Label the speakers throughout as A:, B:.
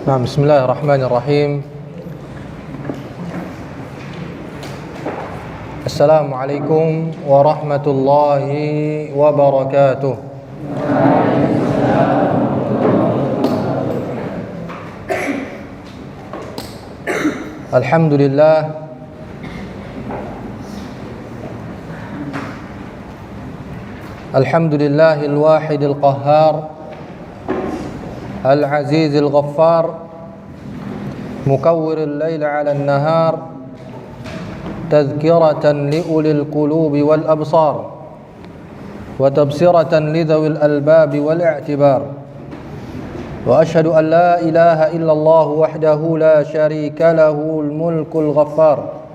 A: Nah, bismillahirrahmanirrahim. Assalamualaikum warahmatullahi wabarakatuh. Alhamdulillah. Alhamdulillahil wahidil qahhar, al-azizil ghaffar, mukawwiril laila 'alan nahar, tadhkiratan liulil qulubi wal absar, wa tabsiratan lidhawil albabi wal i'tibar. Wa ashhadu an la ilaha illallah wahdahu la syarika lahul mulkul ghaffar.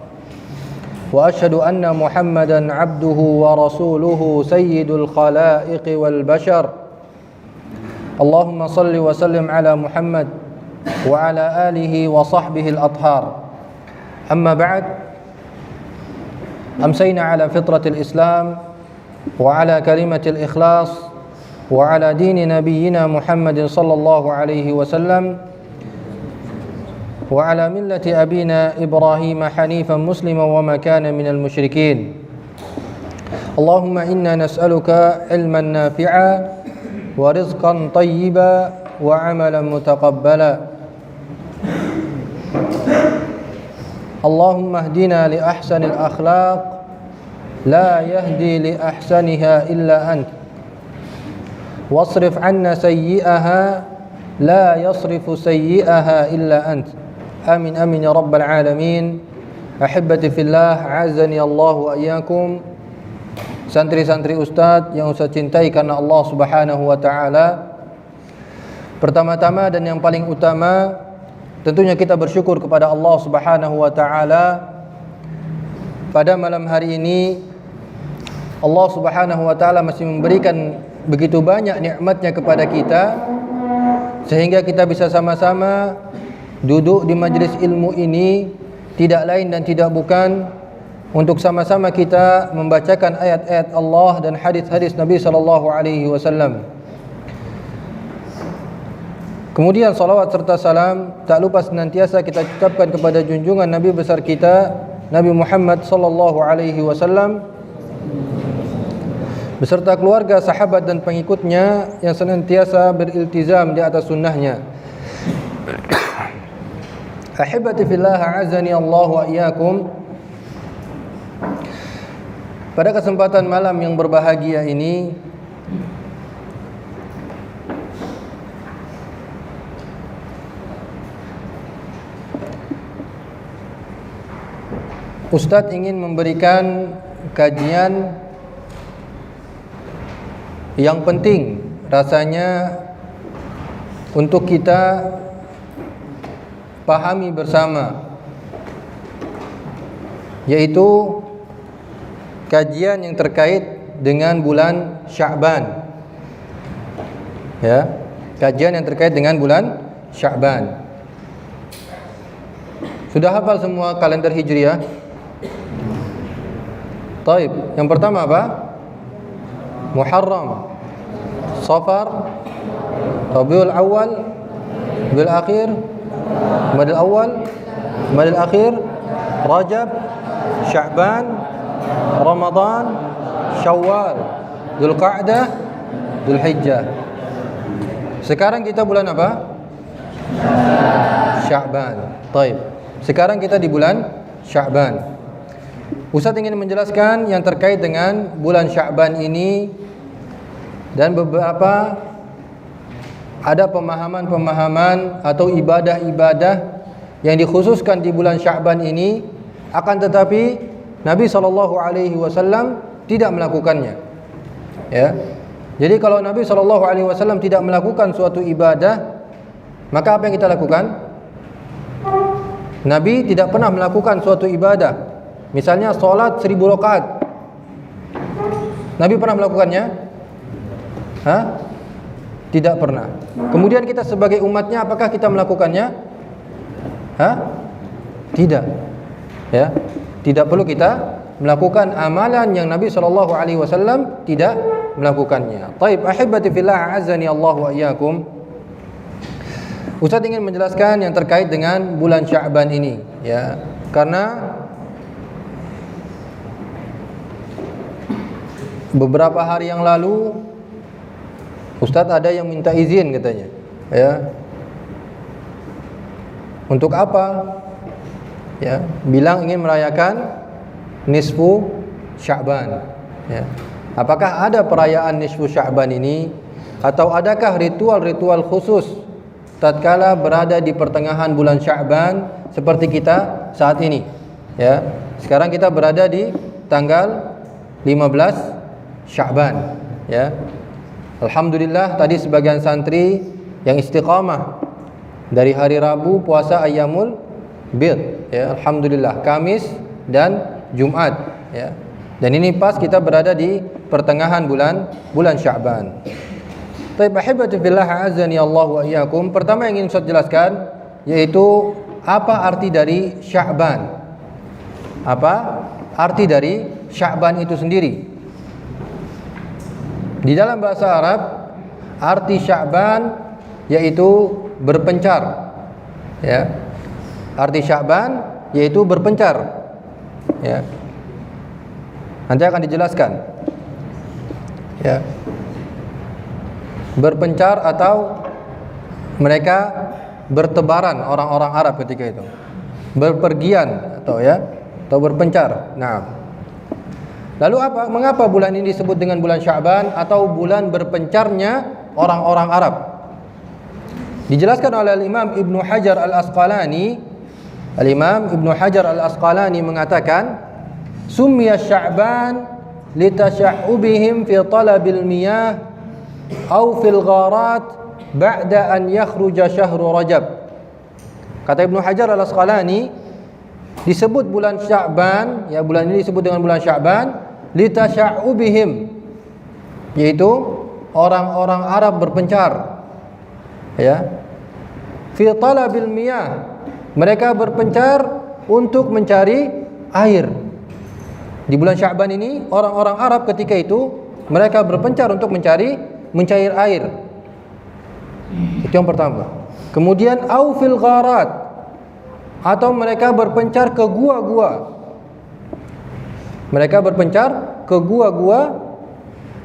A: Wa ashhadu anna Muhammadan 'abduhu wa rasuluhu sayyidul khalaiqi wal bashar. Allahumma salli wa sallim ala Muhammad wa ala alihi wa sahbihi al-athhar. Amma ba'd. Amsayna ala fitratil Islam wa ala kalimatil ikhlas wa ala dini nabiyyina Muhammadin sallallahu alaihi wasallam wa ala millati abina Ibrahim hanifan musliman wa ma kana minal musyrikin. Allahumma inna nas'aluka ilman nafi'a wa rizqan tayyiba wa amalan mutaqabbala. Allahumma hdina li ahsanil akhlaq la yahdi li ahsaniha illa ant. Wasrif 'anna sayyi'aha la yasrifu sayyi'aha illa ant. Amin amin ya rabbal alamin. Ahibbati fillah, a'azzani Allah wa iyyakum. Santri-santri ustaz yang saya cintai karena Allah Subhanahu wa taala. Pertama-tama dan yang paling utama, tentunya kita bersyukur kepada Allah Subhanahu wa taala. Pada malam hari ini Allah Subhanahu wa taala masih memberikan begitu banyak nikmatnya kepada kita, sehingga kita bisa sama-sama duduk di majlis ilmu ini, tidak lain dan tidak bukan untuk sama-sama kita membacakan ayat-ayat Allah dan hadis-hadis Nabi sallallahu alaihi wasallam. Kemudian salawat serta salam tak lupa senantiasa kita ucapkan kepada junjungan Nabi besar kita, Nabi Muhammad sallallahu alaihi wasallam, beserta keluarga, sahabat dan pengikutnya yang senantiasa beriltizam di atas sunnahnya. Ahibati fillah, a'azzani Allah wa iyyakum. Pada kesempatan malam yang berbahagia ini, Ustadz ingin memberikan kajian yang penting rasanya untuk kita pahami bersama, yaitu kajian yang terkait dengan bulan Sya'ban. Ya, kajian yang terkait dengan bulan Sya'ban. Sudah hafal semua kalender Hijriah? Taib. Yang pertama apa? Muharram, Safar, Rabiul Awal, Rabiul Akhir, Ramadil Awal, Ramadil Akhir, Rajab, Sya'ban, Ramadan, Syawal, Dzulqa'dah, Dzulhijjah. Sekarang kita bulan apa? Sya'ban. Taib. Sekarang kita di bulan Sya'ban. Ustaz ingin menjelaskan yang terkait dengan bulan Sya'ban ini dan beberapa ada pemahaman-pemahaman atau ibadah-ibadah yang dikhususkan di bulan Sya'ban ini, akan tetapi Nabi SAW tidak melakukannya. Ya. Jadi kalau Nabi SAW tidak melakukan suatu ibadah, maka apa yang kita lakukan? Nabi tidak pernah melakukan suatu ibadah. Misalnya sholat 1000 rakaat. Nabi pernah melakukannya? Hah? Tidak pernah. Kemudian kita sebagai umatnya, apakah kita melakukannya? Hah? Tidak. Ya, tidak perlu kita melakukan amalan yang Nabi SAW tidak melakukannya. Taib, ahibati fillah, a'azzani Allah wa iyyakum. Ustaz ingin menjelaskan yang terkait dengan bulan Sya'ban ini, ya. Karena beberapa hari yang lalu Ustaz ada yang minta izin katanya, ya. Untuk apa? Ya, bilang ingin merayakan nisfu Sya'ban, ya. Apakah ada perayaan nisfu Sya'ban ini atau adakah ritual-ritual khusus tatkala berada di pertengahan bulan Sya'ban seperti kita saat ini, ya. Sekarang kita berada di tanggal 15 Sya'ban, ya. Alhamdulillah tadi sebagian santri yang istiqamah dari hari Rabu puasa Ayyamul Bid, ya. Alhamdulillah Kamis dan Jumat, ya. Dan ini pas kita berada di pertengahan bulan Sya'ban. Baik, ahibati fillah azani Allah wa iyyakum. Pertama yang ingin saya jelaskan yaitu apa arti dari Sya'ban. Apa arti dari Sya'ban itu sendiri? Di dalam bahasa Arab, arti Sya'ban yaitu berpencar, ya. Arti Sya'ban yaitu berpencar, ya. Nanti akan dijelaskan, ya. Berpencar atau mereka bertebaran, orang-orang Arab ketika itu berpergian atau berpencar. Nah, lalu apa? Mengapa bulan ini disebut dengan bulan Sya'ban atau bulan berpencarnya orang-orang Arab? Dijelaskan oleh Imam Ibnu Hajar Al-Asqalani. Al-Imam Ibnu Hajar Al-Asqalani mengatakan, "Summiya Sya'ban litasha'ubihim fi talabil miyah aw fil gharat ba'da an yakhruja syahru Rajab." Kata Ibnu Hajar Al-Asqalani, disebut bulan Sya'ban, ya, bulan ini disebut dengan bulan Sya'ban litasha'ubihim, yaitu orang-orang Arab berpencar, ya, fi talabil miyah, mereka berpencar untuk mencari air. Di bulan Sya'ban ini orang-orang Arab ketika itu mereka berpencar untuk mencari air. Itu yang pertama. Kemudian au fil gharat, atau mereka berpencar ke gua-gua. Mereka berpencar ke gua-gua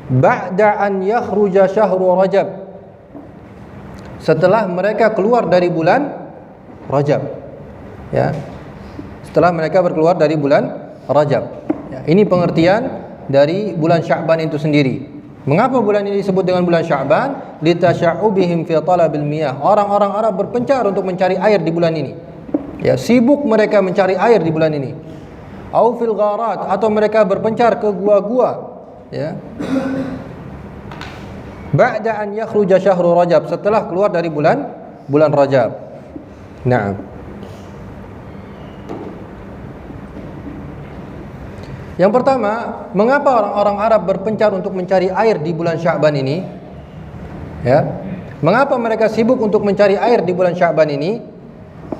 A: ba'da an yakhruja syahru Rajab, setelah mereka keluar dari bulan Rajab, ya. Setelah mereka berkeluar dari bulan Rajab, ya. Ini pengertian dari bulan Sya'ban itu sendiri. Mengapa bulan ini disebut dengan bulan Sya'ban? Litasha'ubihim fi talabil miyah. Orang-orang Arab berpencar untuk mencari air di bulan ini. Ya, sibuk mereka mencari air di bulan ini. Au fil gharat, atau mereka berpencar ke gua-gua, ya. Ba'da an yakhruja syahru Rajab, setelah keluar dari bulan Rajab. Nah, yang pertama, mengapa orang-orang Arab berpencar untuk mencari air di bulan Sya'ban ini? Ya. Mengapa mereka sibuk untuk mencari air di bulan Sya'ban ini?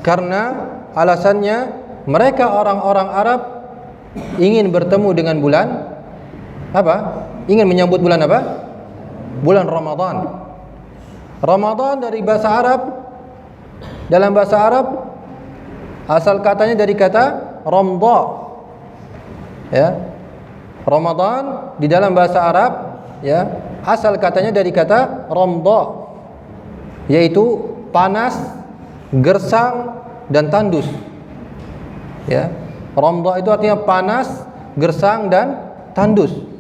A: Karena alasannya mereka orang-orang Arab ingin bertemu dengan bulan apa? Ingin menyambut bulan apa? Bulan Ramadan. Ramadan dari bahasa Arab, dalam bahasa Arab asal katanya dari kata Ramdha, ya. Ramadan di dalam bahasa Arab, ya, asal katanya dari kata Ramdha, yaitu panas, gersang dan tandus, ya. Ramdha itu artinya panas, gersang dan tandus.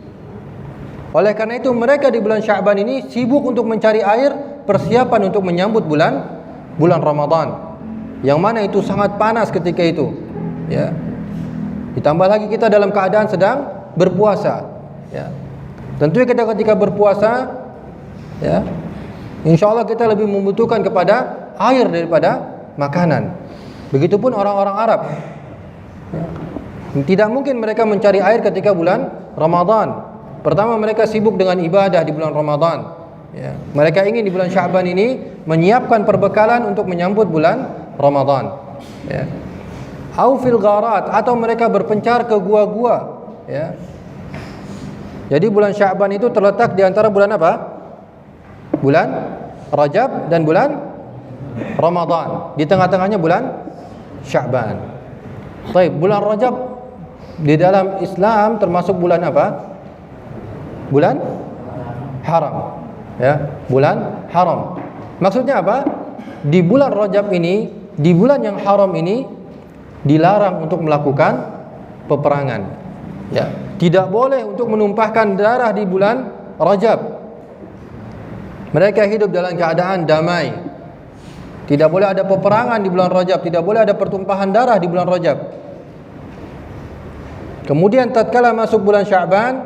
A: Oleh karena itu mereka di bulan Sya'ban ini sibuk untuk mencari air, persiapan untuk menyambut bulan Ramadan, yang mana itu sangat panas ketika itu, ya. Ditambah lagi kita dalam keadaan sedang berpuasa, ya. Tentunya kita ketika berpuasa, ya, insyaallah kita lebih membutuhkan kepada air daripada makanan. Begitupun orang-orang Arab, ya. Tidak mungkin mereka mencari air ketika bulan Ramadan. Pertama, mereka sibuk dengan ibadah di bulan Ramadan, ya. Mereka ingin di bulan Sya'ban ini menyiapkan perbekalan untuk menyambut bulan Ramadan, ya. Au fil gharat, atau mereka berpencar ke gua-gua, ya. Jadi bulan Sya'ban itu terletak di antara bulan apa? Bulan Rajab dan bulan Ramadan. Di tengah-tengahnya bulan Sya'ban. Baik, bulan Rajab di dalam Islam termasuk bulan apa? Bulan haram. Ya, bulan haram. Maksudnya apa? Di bulan Rajab ini, di bulan yang haram ini dilarang untuk melakukan peperangan. Ya, tidak boleh untuk menumpahkan darah di bulan Rajab. Mereka hidup dalam keadaan damai. Tidak boleh ada peperangan di bulan Rajab, tidak boleh ada pertumpahan darah di bulan Rajab. Kemudian tatkala masuk bulan Sya'ban,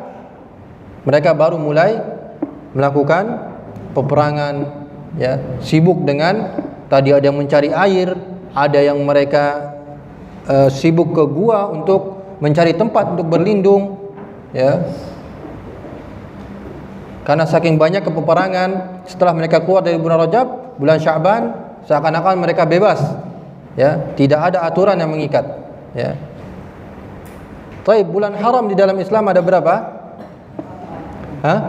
A: mereka baru mulai melakukan peperangan, ya, sibuk dengan tadi ada yang mencari air, ada yang mereka sibuk ke gua untuk mencari tempat untuk berlindung, ya. Karena saking banyak peperangan, setelah mereka keluar dari bulan Rajab, bulan Sya'ban, seakan-akan mereka bebas, ya, tidak ada aturan yang mengikat, ya. Baik, bulan haram di dalam Islam ada berapa? Hah?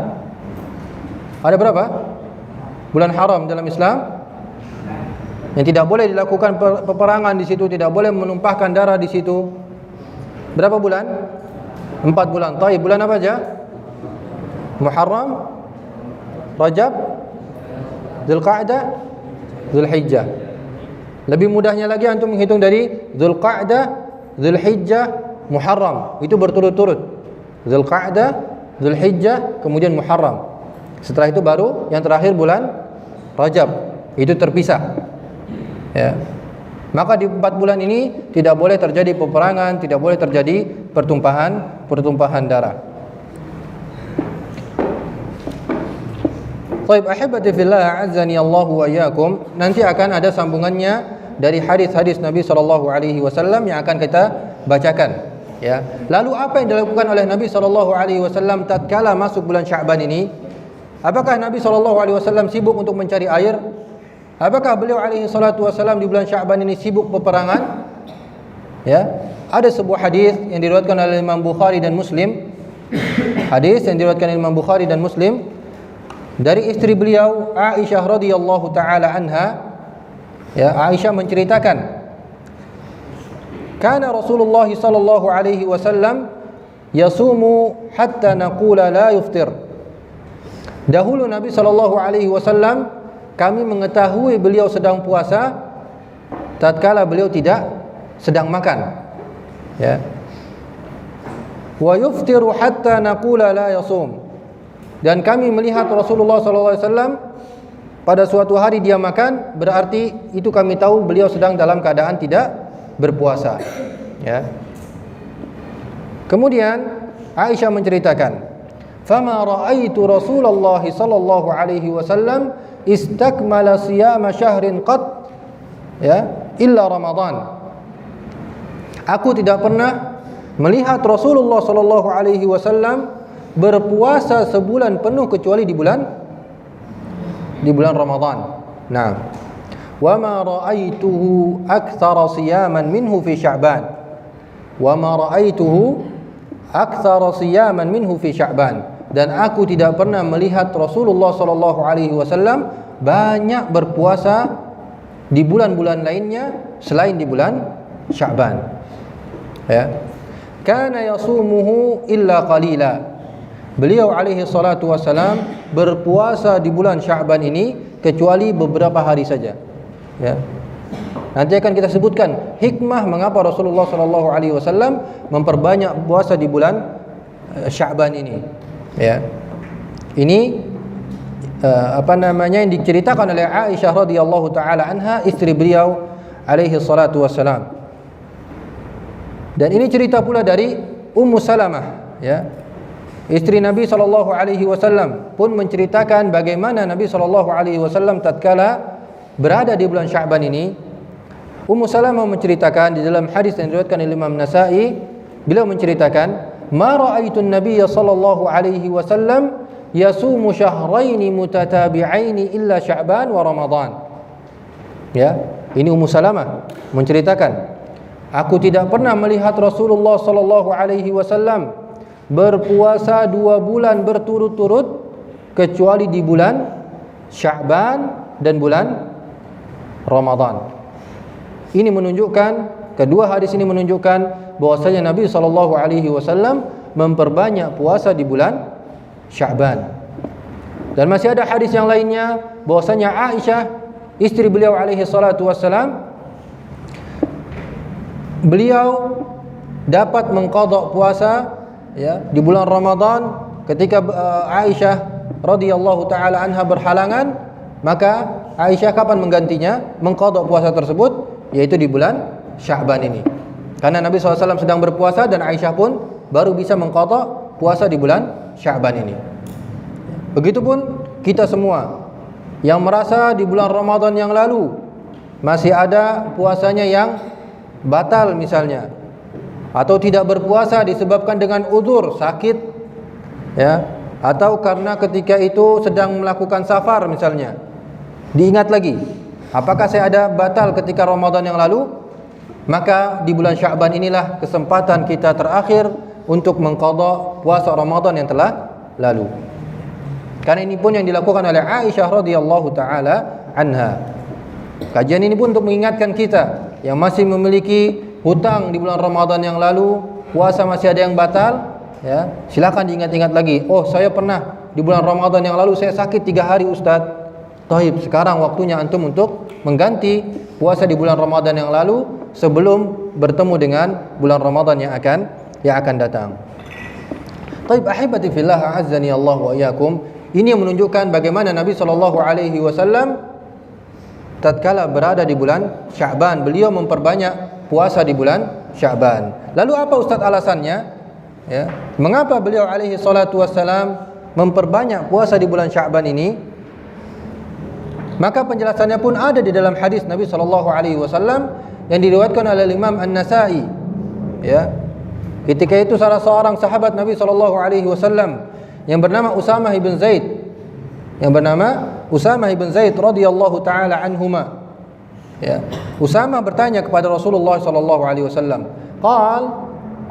A: Ada berapa? Bulan haram dalam Islam yang tidak boleh dilakukan peperangan di situ, tidak boleh menumpahkan darah di situ. Berapa bulan? 4 bulan. Baik, bulan apa aja? Muharram, Rajab, Dzulqa'dah, Dzulhijjah. Lebih mudahnya lagi antum menghitung dari Dzulqa'dah, Dzulhijjah, Muharram. Itu berturut-turut. Dzulqa'dah, Dzulhijjah, kemudian Muharram. Setelah itu baru yang terakhir bulan Rajab. Itu terpisah. Ya. Maka di 4 bulan ini tidak boleh terjadi peperangan, tidak boleh terjadi pertumpahan darah. Baik, ahibati fillah, azani Allahu wa iyyakum. Nanti akan ada sambungannya dari hadis-hadis Nabi SAW yang akan kita bacakan. Ya. Lalu apa yang dilakukan oleh Nabi SAW tatkala masuk bulan Sya'ban ini? Apakah Nabi SAW sibuk untuk mencari air? Apakah beliau alaihi salatu wasallam di bulan Sya'ban ini sibuk peperangan? Ya. Ada sebuah hadis yang diriwayatkan oleh Imam Bukhari dan Muslim. Hadis yang diriwayatkan oleh Imam Bukhari dan Muslim dari istri beliau Aisyah radhiyallahu taala anha. Ya, Aisyah menceritakan, kana Rasulullah sallallahu alaihi wasallam yasumu hatta naqula la yuftir. Dahulu Nabi sallallahu alaihi wasallam kami mengetahui beliau sedang puasa tatkala beliau tidak sedang makan. Ya. Wa yuftiru hatta naqula la yasum. Dan kami melihat Rasulullah sallallahu alaihi wasallam pada suatu hari dia makan, berarti itu kami tahu beliau sedang dalam keadaan tidak berpuasa. Ya. Kemudian Aisyah menceritakan, "Fama ra'aitu Rasulullah sallallahu alaihi wasallam istakmala siyama syahrin qat, ya, illa Ramadan." Aku tidak pernah melihat Rasulullah sallallahu alaihi wasallam berpuasa sebulan penuh kecuali di bulan Ramadan. Nah, wa ma ra'aituhu aktsara siyaman minhu fi Sya'ban. Wa ma ra'aituhu aktsara siyaman minhu fi Sya'ban. Dan aku tidak pernah melihat Rasulullah sallallahu alaihi wasallam banyak berpuasa di bulan-bulan lainnya selain di bulan Sya'ban. Ya. Kana yasumuhu illa qalila. Beliau alaihi salatu wasalam berpuasa di bulan Sya'ban ini kecuali beberapa hari saja. Ya. Nanti akan kita sebutkan hikmah mengapa Rasulullah sallallahu alaihi wasallam memperbanyak puasa di bulan Sya'ban ini. Ya. Ini yang diceritakan oleh Aisyah radhiyallahu taala anha, istri beliau alaihi salatu wasalam. Dan ini cerita pula dari Ummu Salamah, ya. Istri Nabi sallallahu alaihi wasallam pun menceritakan bagaimana Nabi sallallahu alaihi wasallam tatkala berada di bulan Sya'ban ini. Ummu Salamah menceritakan di dalam hadis yang diriwayatkan oleh Imam Nasa'i, beliau menceritakan, "Ma ra'aitu an-nabiy sallallahu alaihi wasallam yasumu syahrayn mutatabi'ain illa Sya'ban wa Ramadan." Ya, ini Ummu Salamah menceritakan, aku tidak pernah melihat Rasulullah sallallahu alaihi wasallam berpuasa 2 bulan berturut-turut kecuali di bulan Sya'ban dan bulan Ramadan. Ini menunjukkan, kedua hadis ini menunjukkan bahwasanya Nabi SAW memperbanyak puasa di bulan Sya'ban. Dan masih ada hadis yang lainnya bahwasanya Aisyah, istri beliau alaihi salatu wassalam, beliau dapat mengqadha puasa ya di bulan Ramadan ketika Aisyah radhiyallahu taala anha berhalangan, maka Aisyah kapan menggantinya mengqadha puasa tersebut, yaitu di bulan Sya'ban ini. Karena Nabi SAW sedang berpuasa dan Aisyah pun baru bisa mengqadha puasa di bulan Sya'ban ini. Begitupun kita semua yang merasa di bulan Ramadan yang lalu masih ada puasanya yang batal misalnya, atau tidak berpuasa disebabkan dengan udzur, sakit ya, atau karena ketika itu sedang melakukan safar misalnya. Diingat lagi, apakah saya ada batal ketika Ramadan yang lalu? Maka di bulan Sya'ban inilah kesempatan kita terakhir untuk mengqadha puasa Ramadan yang telah lalu. Karena ini pun yang dilakukan oleh Aisyah radhiyallahu taala anha. Kajian ini pun untuk mengingatkan kita yang masih memiliki hutang di bulan Ramadan yang lalu, puasa masih ada yang batal, ya, silakan diingat-ingat lagi. Oh, saya pernah di bulan Ramadan yang lalu saya sakit 3 hari Ustaz. Taib, sekarang waktunya antum untuk mengganti puasa di bulan Ramadan yang lalu sebelum bertemu dengan bulan Ramadan yang akan datang. Taib, ahibati fillah, a'azzani Allah wa iyyakum. Ini yang menunjukkan bagaimana Nabi SAW tatkala berada di bulan Sya'ban, beliau memperbanyak puasa di bulan Sya'ban. Lalu apa Ustaz alasannya? Ya, mengapa beliau alaihi salatu wassalam memperbanyak puasa di bulan Sya'ban ini? Maka penjelasannya pun ada di dalam hadis Nabi SAW yang diriwayatkan oleh Imam An-Nasa'i. Ya, ketika itu salah seorang sahabat Nabi SAW yang bernama Usamah ibn Zaid radhiyallahu taala anhuma. Ya, Usamah bertanya kepada Rasulullah sallallahu alaihi wasallam.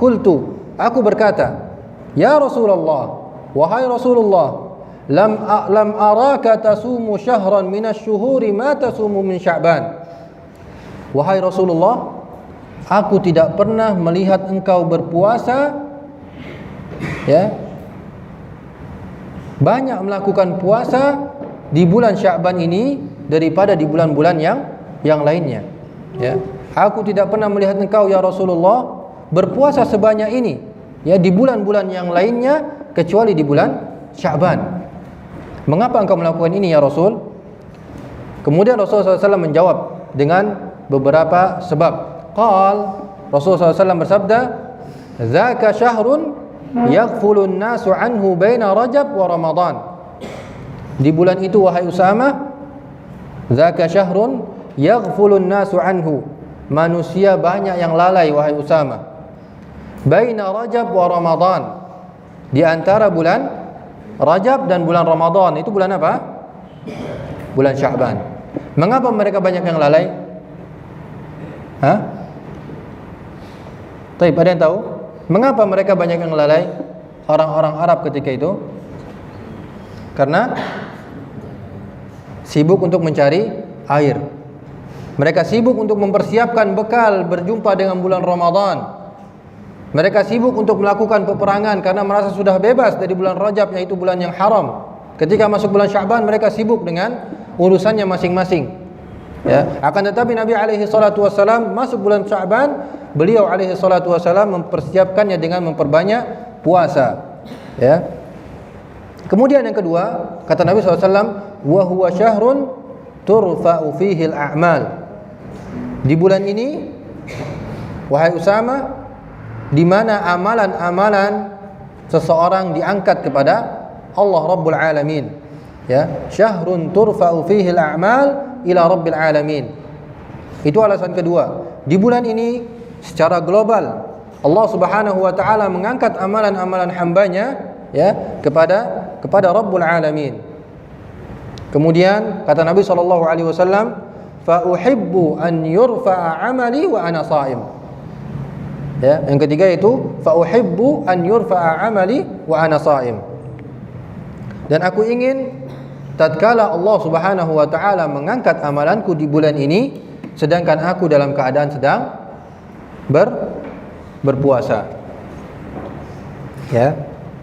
A: Qultu, aku berkata, ya Rasulullah, wahai Rasulullah, lam araka tasumu syahran minasy-syuhuri ma tasumu min Sya'ban. Wahai Rasulullah, aku tidak pernah melihat engkau berpuasa, ya, banyak melakukan puasa di bulan Sya'ban ini daripada di bulan-bulan yang lainnya. Ya, aku tidak pernah melihat engkau ya Rasulullah berpuasa sebanyak ini ya di bulan-bulan yang lainnya kecuali di bulan Sya'ban. Mengapa engkau melakukan ini ya Rasul? Kemudian Rasulullah SAW menjawab dengan beberapa sebab. Rasulullah SAW bersabda, "Dzaka syahrun yaghfulun nasu anhu baina Rajab wa Ramadan." Di bulan itu wahai Usamah, dzaka syahrun yaghfulun nasu anhu, manusia banyak yang lalai wahai Usamah, baina Rajab wa Ramadan, di antara bulan Rajab dan bulan Ramadan. Itu bulan apa? Bulan Sya'ban. Mengapa mereka banyak yang lalai? Taib, ada yang tahu? Mengapa mereka banyak yang lalai? Orang-orang Arab ketika itu karena sibuk untuk mencari air. Mereka sibuk untuk mempersiapkan bekal berjumpa dengan bulan Ramadan. Mereka sibuk untuk melakukan peperangan karena merasa sudah bebas dari bulan Rajab, yaitu bulan yang haram. Ketika masuk bulan Sya'ban, mereka sibuk dengan urusannya masing-masing. Ya, akan tetapi Nabi alaihi salatu wasallam masuk bulan Sya'ban, beliau alaihi salatu wasallam mempersiapkannya dengan memperbanyak puasa. Ya. Kemudian yang kedua, kata Nabi SAW, wa huwa syahrun turfa'u fihi al-a'mal. Di bulan ini, wahai Usamah, di mana amalan-amalan seseorang diangkat kepada Allah Rabbul Alamin. Ya, syahrun turfa'u fihi al-a'mal ila Rabbil Alamin. Itu alasan kedua. Di bulan ini secara global Allah Subhanahu wa taala mengangkat amalan-amalan hambanya ya kepada Rabbul Alamin. Kemudian kata Nabi sallallahu alaihi wasallam, fa uhibbu an yurfa'a 'amali wa ana sha'im. Ya, yang ketiga itu fa uhibbu an yurfa'a 'amali wa ana sha'im. Dan aku ingin tatkala Allah Subhanahu wa taala mengangkat amalanku di bulan ini sedangkan aku dalam keadaan sedang berpuasa. Ya.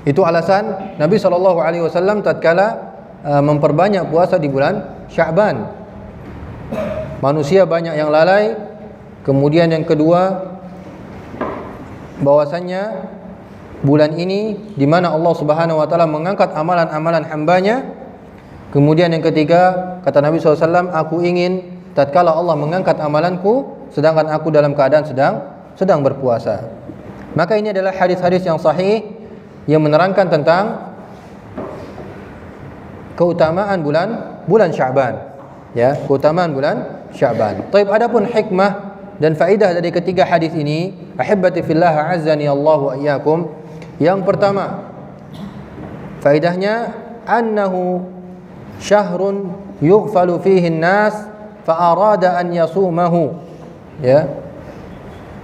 A: Itu alasan Nabi SAW tatkala memperbanyak puasa di bulan Sya'ban. Manusia banyak yang lalai. Kemudian yang kedua, bahwasannya bulan ini di mana Allah Subhanahu wa taala mengangkat amalan-amalan hambanya. Kemudian yang ketiga, kata Nabi SAW, aku ingin tatkala Allah mengangkat amalanku sedangkan aku dalam keadaan sedang berpuasa. Maka ini adalah hadis-hadis yang sahih yang menerangkan tentang keutamaan bulan Sya'ban. Ya, keutamaan bulan Sya'ban. Baik, adapun hikmah dan faedah dari ketiga hadis ini, ahibbati fillah azzani Allah wa iyyakum. Yang pertama, faedahnya annahu syahrun yughfalu fihi an-nas fa arada an yasumahu. Ya.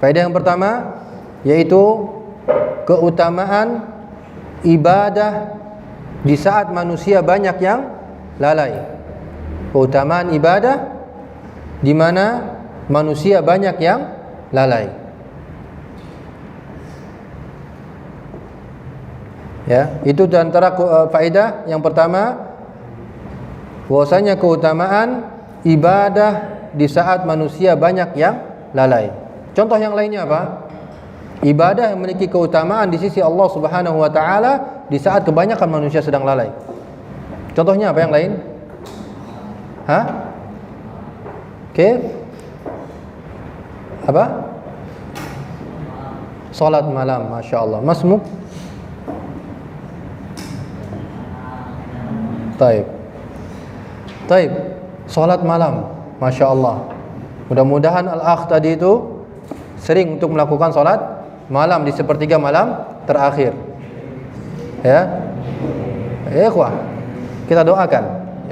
A: Faedah yang pertama yaitu keutamaan ibadah di saat manusia banyak yang lalai. Keutamaan ibadah di mana manusia banyak yang lalai. Ya, itu di antara faedah yang pertama, bahwasanya keutamaan ibadah di saat manusia banyak yang lalai. Contoh yang lainnya apa? Ibadah yang memiliki keutamaan di sisi Allah Subhanahu wa taala di saat kebanyakan manusia sedang lalai. Contohnya apa yang lain? Hah? Oke. Apa? Salat malam, Masya Allah. Masmuk? Taib. Salat malam, Masya Allah. Mudah-mudahan al-akh tadi itu sering untuk melakukan salat malam di sepertiga malam terakhir. Ya. Ikhwah, kita doakan.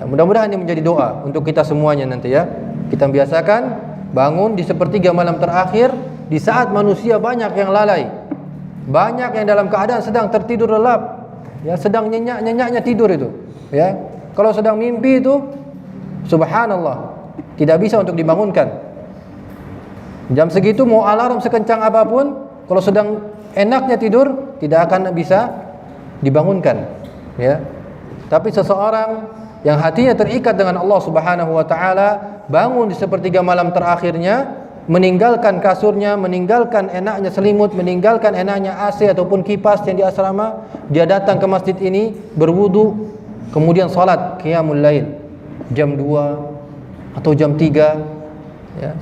A: Ya, mudah-mudahan ini menjadi doa untuk kita semuanya nanti ya. Kita biasakan bangun di sepertiga malam terakhir di saat manusia banyak yang lalai. Banyak yang dalam keadaan sedang tertidur lelap. Ya, sedang nyenyak-nyenyaknya tidur itu. Ya. Kalau sedang mimpi itu subhanallah, tidak bisa untuk dibangunkan. Jam segitu mau alarm sekencang apapun, kalau sedang enaknya tidur tidak akan bisa dibangunkan, ya. Tapi seseorang yang hatinya terikat dengan Allah Subhanahu wa taala, bangun di sepertiga malam terakhirnya, meninggalkan kasurnya, meninggalkan enaknya selimut, meninggalkan enaknya AC ataupun kipas yang di asrama, dia datang ke masjid ini, berwudu, kemudian salat qiyamul lail jam 2 atau jam 3, ya.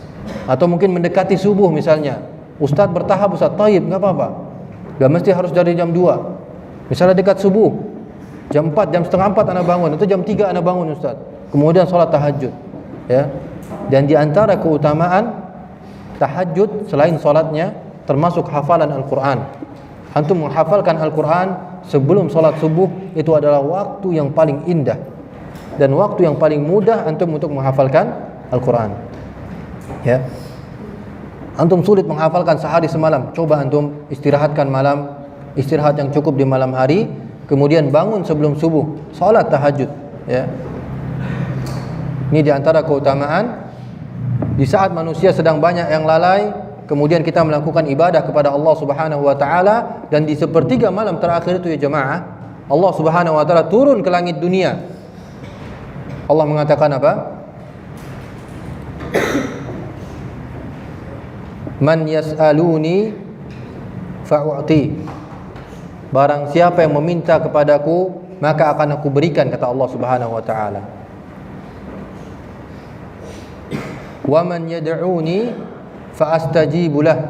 A: Atau mungkin mendekati subuh misalnya. Ustaz bertahap, Ustaz, taib, enggak apa-apa. Enggak mesti harus dari jam 2. Misalnya dekat subuh, jam 4, jam setengah 4 Anda bangun, atau jam 3 Anda bangun, Ustaz. Kemudian salat tahajud, ya. Dan di antara keutamaan tahajud selain salatnya termasuk hafalan Al-Qur'an. Antum menghafalkan Al-Qur'an sebelum salat subuh itu adalah waktu yang paling indah dan waktu yang paling mudah antum untuk menghafalkan Al-Qur'an. Ya. Antum sulit menghafalkan sehari semalam, coba antum istirahatkan malam, istirahat yang cukup di malam hari, kemudian bangun sebelum subuh, salat tahajud, ya. Ini di antara keutamaan di saat manusia sedang banyak yang lalai, kemudian kita melakukan ibadah kepada Allah Subhanahu wa taala, dan di sepertiga malam terakhir itu ya jemaah, Allah Subhanahu wa taala turun ke langit dunia. Allah mengatakan apa? Man yas'aluni fa'u'ti. Barang siapa yang meminta kepadaku, maka akan aku berikan, kata Allah Subhanahu wa taala. Wa man yad'uni fa'astajibu lah.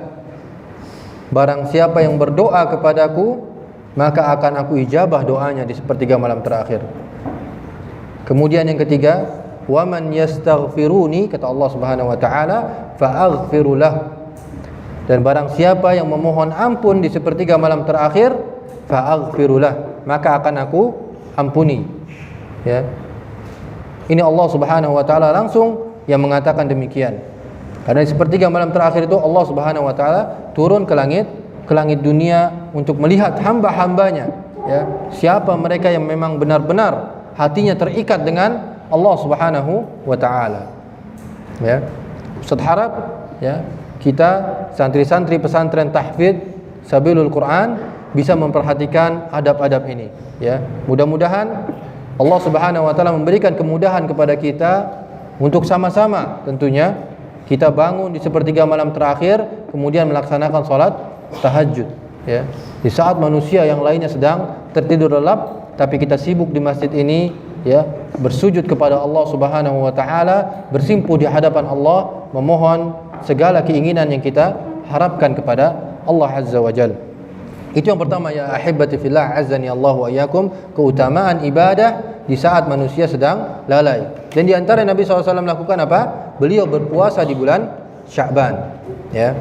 A: Barang siapa yang berdoa kepadaku, maka akan aku ijabah doanya di sepertiga malam terakhir. Kemudian yang ketiga, wa man yastaghfiruni, kata Allah Subhanahu wa taala, fa'aghfiru lah. Dan barang siapa yang memohon ampun di sepertiga malam terakhir, fa'aghfiru lah, maka akan aku ampuni. Ya. Ini Allah Subhanahu wa taala langsung yang mengatakan demikian. Karena di sepertiga malam terakhir itu Allah Subhanahu wa taala turun ke langit dunia untuk melihat hamba-hambanya, ya. Siapa mereka yang memang benar-benar hatinya terikat dengan Allah Subhanahu wa taala. Ya. Ustaz harap ya, kita santri-santri pesantren tahfidz Sabilul Quran bisa memperhatikan adab-adab ini, ya. Mudah-mudahan Allah Subhanahu wa taala memberikan kemudahan kepada kita untuk sama-sama tentunya kita bangun di sepertiga malam terakhir kemudian melaksanakan salat tahajud, ya. Di saat manusia yang lainnya sedang tertidur lelap, tapi kita sibuk di masjid ini, ya, bersujud kepada Allah Subhanahu wa taala, bersimpuh di hadapan Allah, memohon segala keinginan yang kita harapkan kepada Allah Azza wa Jalla. Itu yang pertama, ya ahibati fillah azzani Allah wa iyyakum, keutamaan ibadah di saat manusia sedang lalai. Dan di antara Nabi SAW melakukan apa? Beliau berpuasa di bulan Sya'ban, ya.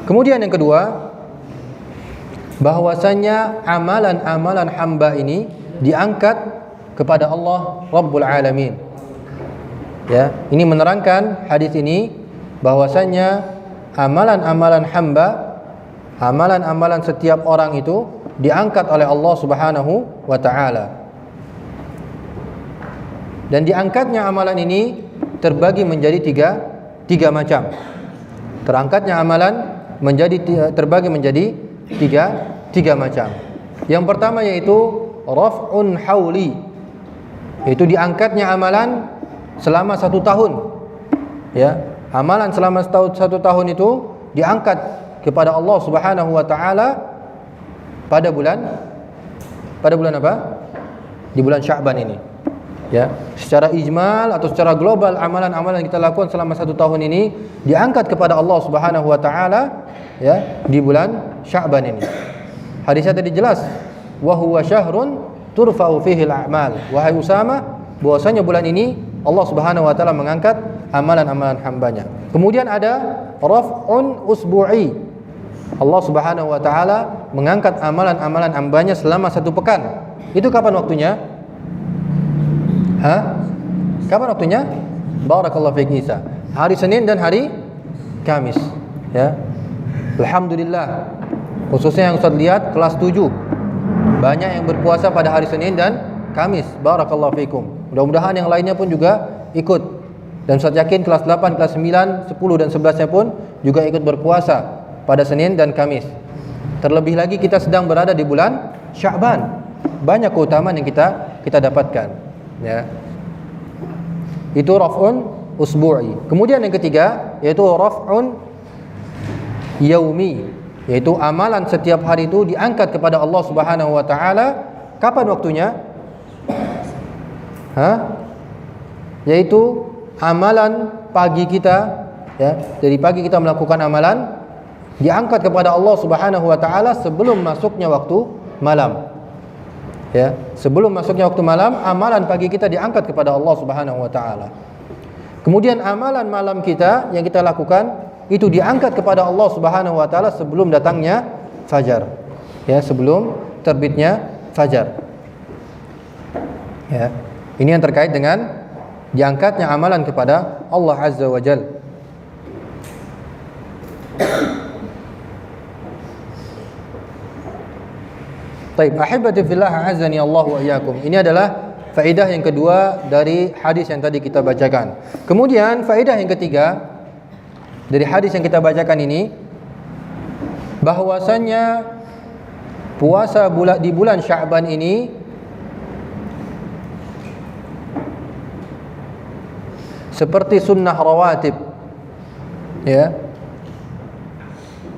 A: Kemudian yang kedua, bahwasanya amalan-amalan hamba ini diangkat kepada Allah Rabbul Alamin. Ya, ini menerangkan hadis ini bahwasanya amalan-amalan hamba, amalan-amalan setiap orang itu diangkat oleh Allah Subhanahu wa taala. Dan diangkatnya amalan ini terbagi menjadi tiga macam. Terangkatnya amalan terbagi menjadi tiga macam. Yang pertama yaitu raf'un hauli, yaitu diangkatnya amalan selama 1 tahun. Ya, amalan selama 1 tahun itu diangkat kepada Allah Subhanahu wa taala pada bulan apa? Di bulan Sya'ban ini. Ya, secara ijmal atau secara global amalan-amalan yang kita lakukan selama 1 tahun ini diangkat kepada Allah Subhanahu wa taala, ya, di bulan Sya'ban ini. Hadisnya tadi jelas, wa huwa syahrun turfa'u fihi al-a'mal. Wahai Usama, bahwasanya bulan ini Allah Subhanahu wa taala mengangkat amalan-amalan hambanya. Kemudian ada raf'un usbu'i. Allah Subhanahu wa taala mengangkat amalan-amalan hambanya selama 1 pekan. Itu kapan waktunya? Kapan waktunya? Barakallahu fiik Isa. Hari Senin dan hari Kamis, ya. Alhamdulillah. Khususnya yang Ustaz lihat kelas 7. Banyak yang berpuasa pada hari Senin dan Kamis. Barakallahu fiikum. Mudah-mudahan yang lainnya pun juga ikut. Dan Ustaz yakin kelas 8, kelas 9, 10 dan 11-nya pun juga ikut berpuasa pada Senin dan Kamis. Terlebih lagi kita sedang berada di bulan Sya'ban. Banyak keutamaan yang kita dapatkan, ya. Itu raf'un usbu'i. Kemudian yang ketiga yaitu raf'un yaumi, yaitu amalan setiap hari itu diangkat kepada Allah Subhanahu wa taala. Kapan waktunya? Yaitu amalan pagi kita, ya. Dari pagi kita melakukan amalan diangkat kepada Allah Subhanahu wa taala sebelum masuknya waktu malam. Ya, sebelum masuknya waktu malam, amalan pagi kita diangkat kepada Allah Subhanahu wa taala. Kemudian amalan malam kita yang kita lakukan itu diangkat kepada Allah Subhanahu wa taala sebelum datangnya fajar. Ya, sebelum terbitnya fajar. Ya. Ini yang terkait dengan diangkatnya amalan kepada Allah Azza wa Jalla. Baik, ahibati fillah azani Allah wa iyyakum. Ini adalah faedah yang kedua dari hadis yang tadi kita bacakan. Kemudian faedah yang ketiga dari hadis yang kita bacakan ini, bahwasannya puasa di bulan Sya'ban ini seperti sunnah rawatib, ya,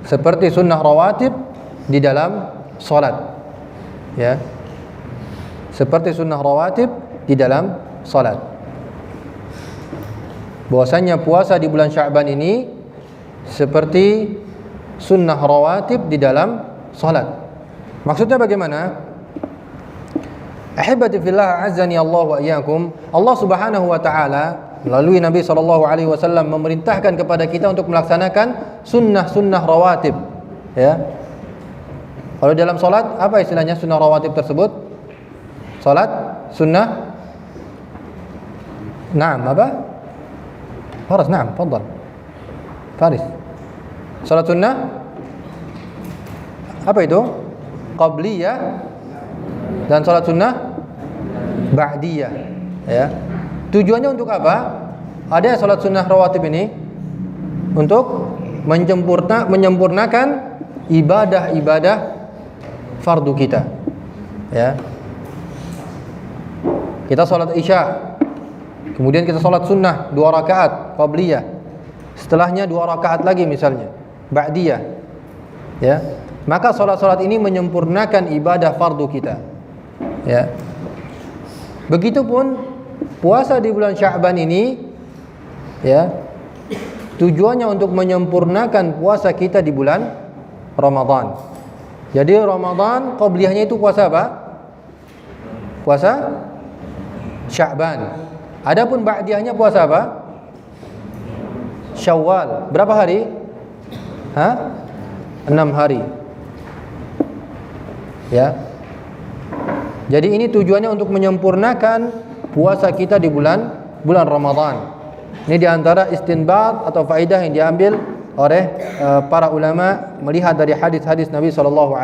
A: seperti sunnah rawatib di dalam salat. Ya, seperti sunnah rawatib di dalam salat. Bahwasanya puasa di bulan Sya'ban ini seperti sunnah rawatib di dalam salat. Maksudnya bagaimana? Ahibati fillah azani Allah wa iyyakum. Allah Subhanahu wa taala melalui Nabi SAW memerintahkan kepada kita untuk melaksanakan sunnah-sunnah rawatib, ya. Kalau dalam salat, apa istilahnya sunnah rawatib tersebut? Salat sunnah. Naam, apa? Faris, naam, fadhal. Faris. Salat sunnah apa itu? Qabliyah dan salat sunnah ba'diyah. Ya. Tujuannya untuk apa? Ada salat sunnah rawatib ini untuk menyempurnakan ibadah-ibadah fardu kita. Ya. Kita salat Isya, kemudian kita salat sunnah 2 rakaat qabliyah. Setelahnya 2 rakaat lagi misalnya ba'diyah. Ya. Maka salat-salat ini menyempurnakan ibadah fardu kita. Ya. Begitupun puasa di bulan Sya'ban ini, ya, tujuannya untuk menyempurnakan puasa kita di bulan Ramadan. Jadi Ramadan qabliyahnya itu puasa apa? Puasa Sya'ban. Adapun ba'diyahnya puasa apa? Syawal. Berapa hari? 6 hari. Ya. Jadi ini tujuannya untuk menyempurnakan puasa kita di bulan Ramadan. Ini diantara istinbat atau faedah yang diambil oleh para ulama melihat dari hadis-hadis Nabi SAW.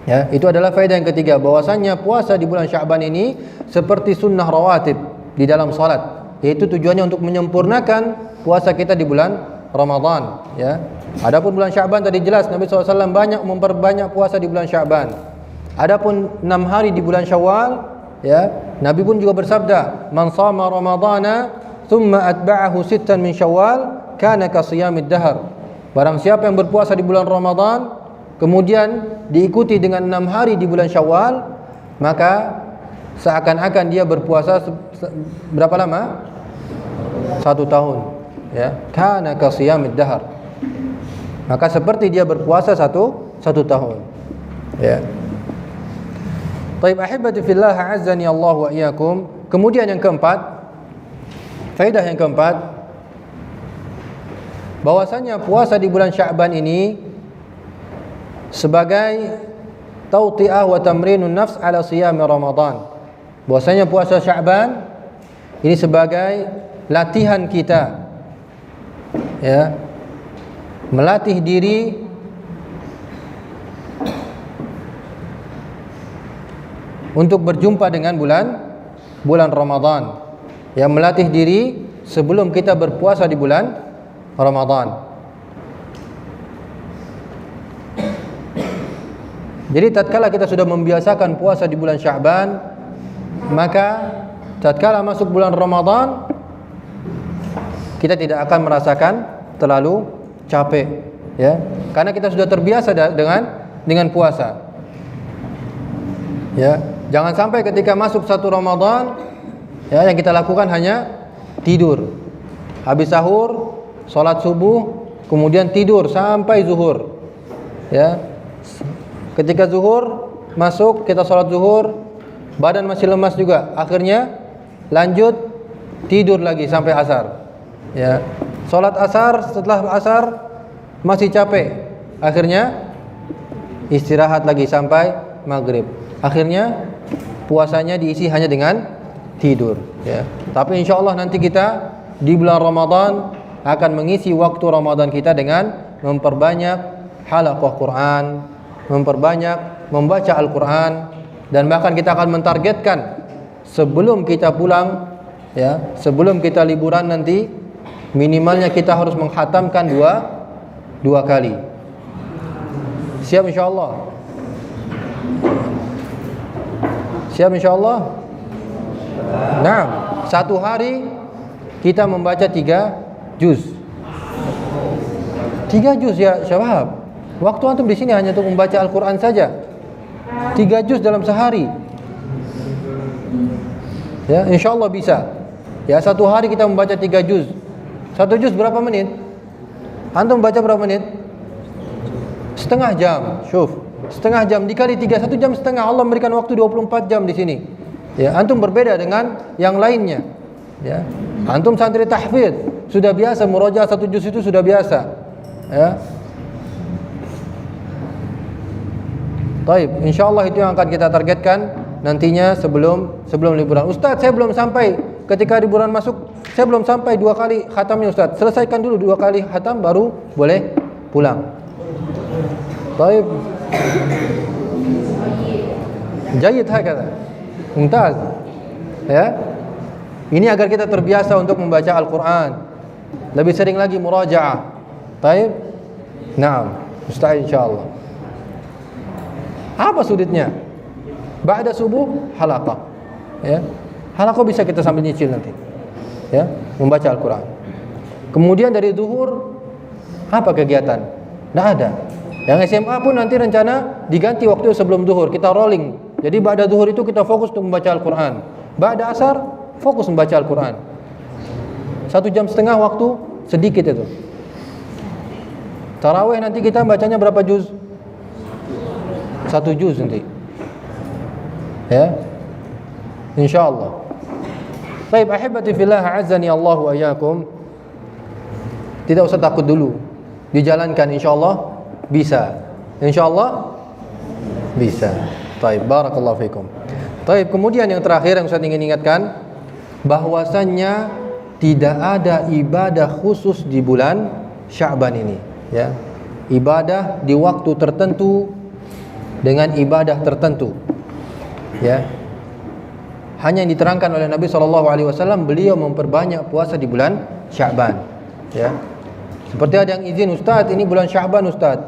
A: Ya, itu adalah faedah yang ketiga, bahwasannya puasa di bulan Sya'ban ini seperti sunnah rawatib di dalam salat, yaitu tujuannya untuk menyempurnakan puasa kita di bulan Ramadan. Ya. Adapun bulan Sya'ban tadi jelas Nabi SAW banyak memperbanyak puasa di bulan Sya'ban. Adapun 6 hari di bulan Syawal, ya, Nabi pun juga bersabda, "Man shama Ramadhana thumma atba'ahu sittan min Syawal, kana ka shiyamid dahr." Barang siapa yang berpuasa di bulan Ramadan, kemudian diikuti dengan 6 hari di bulan Syawal, maka seakan-akan dia berpuasa berapa lama? 1 tahun. Ya, kana ka shiyamid dahr. Maka seperti dia berpuasa satu tahun. Ya. Baik, ahibati fillah, a'azzani Allah wa iyyakum. Kemudian yang keempat, faedah yang keempat, bahwasanya puasa di bulan Sya'ban ini sebagai tawti'ah wa tamrinun nafs ala siyam Ramadan. Bahwasanya puasa Sya'ban ini sebagai latihan kita, ya, melatih diri untuk berjumpa dengan bulan Ramadan. Ya, melatih diri sebelum kita berpuasa di bulan Ramadan. Jadi tatkala kita sudah membiasakan puasa di bulan Sya'ban, maka tatkala masuk bulan Ramadan kita tidak akan merasakan terlalu capek, ya. Karena kita sudah terbiasa dengan puasa. Ya. Jangan sampai ketika masuk 1 Ramadan, ya, yang kita lakukan hanya tidur. Habis sahur, sholat subuh, kemudian tidur sampai zuhur. Ya. Ketika zuhur masuk, kita sholat zuhur, badan masih lemas juga. Akhirnya lanjut tidur lagi sampai asar. Ya. Sholat asar, setelah asar masih capek. Akhirnya istirahat lagi sampai maghrib. Akhirnya puasanya diisi hanya dengan tidur, ya. Tapi insyaallah nanti kita di bulan Ramadan akan mengisi waktu Ramadan kita dengan memperbanyak halaqah Quran, memperbanyak membaca Al-Quran, dan bahkan kita akan mentargetkan sebelum kita pulang, ya, sebelum kita liburan nanti, minimalnya kita harus menghatamkan dua kali. Siap insyaallah? Siap insyaallah? Nah, 1 hari kita membaca 3 juz. 3 juz ya syabab. Waktu antum di sini hanya untuk membaca Al-Quran saja. 3 juz dalam sehari. Ya, insyaallah bisa. Ya, 1 hari kita membaca 3 juz. 1 juz berapa menit? Antum baca berapa menit? Setengah jam. Syuf. Setengah jam dikali 3, 1 jam setengah. Allah memberikan waktu 24 jam di sini. Ya, antum berbeda dengan yang lainnya. Ya. Antum santri tahfidz, sudah biasa murojaah 1 juz itu sudah biasa. Ya. Baik, insyaallah itu yang akan kita targetkan nantinya sebelum liburan. Ustaz, saya belum sampai ketika liburan masuk, saya belum sampai 2 kali khatamnya Ustaz. Selesaikan dulu 2 kali khatam baru boleh pulang. Baik. Jayid hakadha. Mumtaz. Ya. Ini agar kita terbiasa untuk membaca Al-Quran. Lebih sering lagi muraja'ah. Taib? Naam, mustahil insyaallah. Apa sulitnya? Ba'da subuh halaqah. Ya. Halaqah bisa kita sambil nyicil nanti. Ya, membaca Al-Quran. Kemudian dari zuhur apa kegiatan? Tidak ada. Yang SMA pun nanti rencana diganti waktu sebelum zuhur, kita rolling. Jadi ba'da zuhur itu kita fokus untuk membaca Al-Quran. Ba'da asar fokus membaca Al-Quran. 1,5 jam waktu sedikit itu. Tarawih nanti kita bacanya berapa juz? 1 juz nanti. Ya. Insyaallah. Baik, ahibati fillah, a'azzani Allah wa iyyakum. Tidak usah takut dulu. Dijalankan insyaallah bisa. Insyaallah bisa. Baik, barakallahu fikum. Baik, kemudian yang terakhir yang saya ingin ingatkan, bahwasannya tidak ada ibadah khusus di bulan Sya'ban ini, ya. Ibadah di waktu tertentu dengan ibadah tertentu, ya. Hanya yang diterangkan oleh Nabi SAW, beliau memperbanyak puasa di bulan Sya'ban, ya. Seperti ada yang izin, Ustaz, ini bulan Sya'ban Ustaz,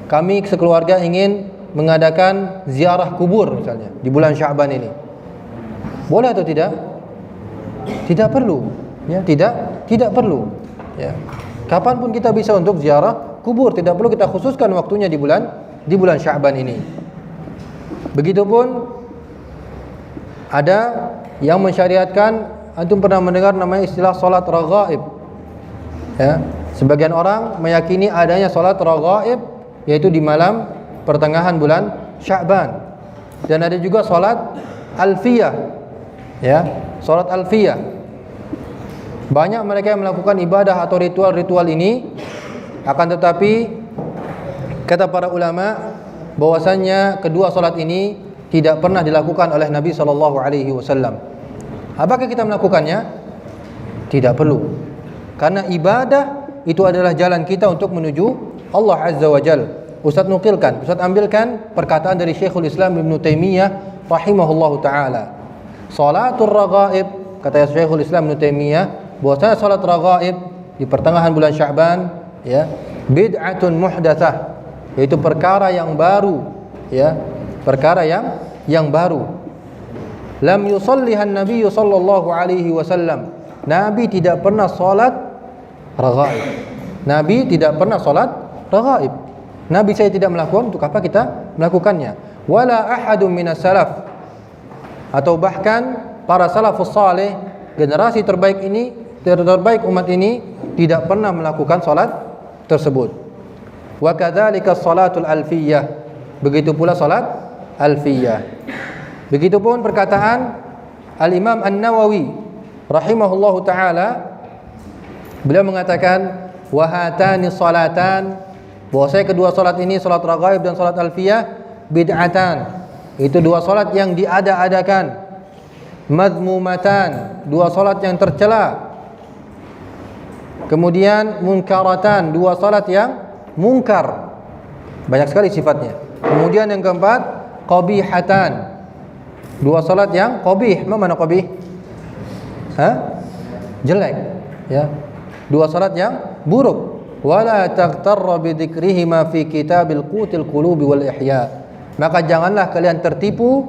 A: kami sekeluarga ingin mengadakan ziarah kubur misalnya di bulan Sya'ban ini. Boleh atau tidak? Tidak perlu, ya, tidak perlu, ya. Kapanpun kita bisa untuk ziarah kubur, tidak perlu kita khususkan waktunya di bulan Sya'ban ini. Begitupun ada yang mensyariatkan, antum pernah mendengar namanya istilah salat raghaib, ya. Sebagian orang meyakini adanya salat raghaib, yaitu di malam pertengahan bulan Sya'ban. Dan ada juga salat alfiyah, ya, salat alfiyah. Banyak mereka yang melakukan ibadah atau ritual-ritual ini, akan tetapi kata para ulama bahwasannya kedua salat ini tidak pernah dilakukan oleh Nabi SAW. Apakah kita melakukannya? Tidak perlu. Karena ibadah itu adalah jalan kita untuk menuju Allah Azza wa Jalla. Ustaz nukilkan, Ustaz ambilkan perkataan dari Syekhul Islam Ibn Taimiyah rahimahullahu ta'ala. Salatul raghaib, kata Syekhul Islam Ibn Taimiyah, bahwasanya salat raghaib di pertengahan bulan Sya'ban, ya, bid'atun muhdatsah, yaitu perkara yang baru, ya, perkara yang baru. Lam yusallihan Nabi sallallahu alaihi wasallam. Nabi tidak pernah salat raghaib. Nabi tidak pernah salat raghaib. Nabi saya tidak melakukan, untuk apa kita melakukannya? Wala ahadun minas salaf, atau bahkan para salafus saleh, generasi terbaik ini, terbaik umat ini, tidak pernah melakukan salat tersebut. Wa kadzalika salatul alfiyah, begitu pula salat alfiyah. Begitupun perkataan Al-Imam An-Nawawi rahimahullahu taala, beliau mengatakan wa hatani salatan, bahwasanya kedua salat ini, salat raghaib dan salat alfiyah, bid'atan, itu dua salat yang diada-adakan, madmumatan, dua salat yang tercela, kemudian munkaratan, dua salat yang mungkar, banyak sekali sifatnya. Kemudian yang keempat, qabihatan, dua salat yang qabih. Mana qabih? Jelek, ya. Dua salat yang buruk. Wala taghtarra bi dzikrihima fi kitabil qutil qulubi wal ihya. Maka janganlah kalian tertipu